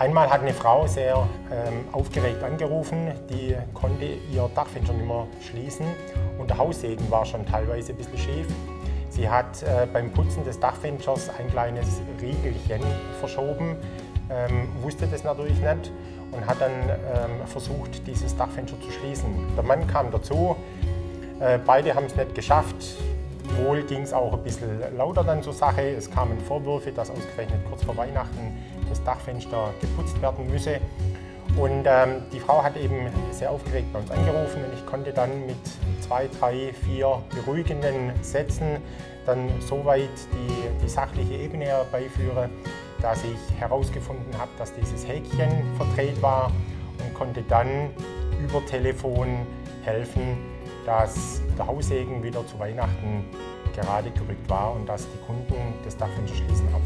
Einmal hat eine Frau sehr aufgeregt angerufen, die konnte ihr Dachfenster nicht mehr schließen und der Haussegen war schon teilweise ein bisschen schief. Sie hat beim Putzen des Dachfensters ein kleines Riegelchen verschoben, wusste das natürlich nicht und hat dann versucht, dieses Dachfenster zu schließen. Der Mann kam dazu, beide haben es nicht geschafft. Wohl ging es auch ein bisschen lauter dann zur Sache. Es kamen Vorwürfe, dass ausgerechnet kurz vor Weihnachten das Dachfenster geputzt werden müsse. Und die Frau hat eben sehr aufgeregt bei uns angerufen und ich konnte dann mit 2, 3, 4 beruhigenden Sätzen dann soweit die sachliche Ebene herbeiführen, dass ich herausgefunden habe, dass dieses Häkchen verdreht war und konnte dann über Telefon helfen, dass der Haussegen wieder zu Weihnachten gerade gerückt war und dass die Kunden das Dachfenster schließen haben.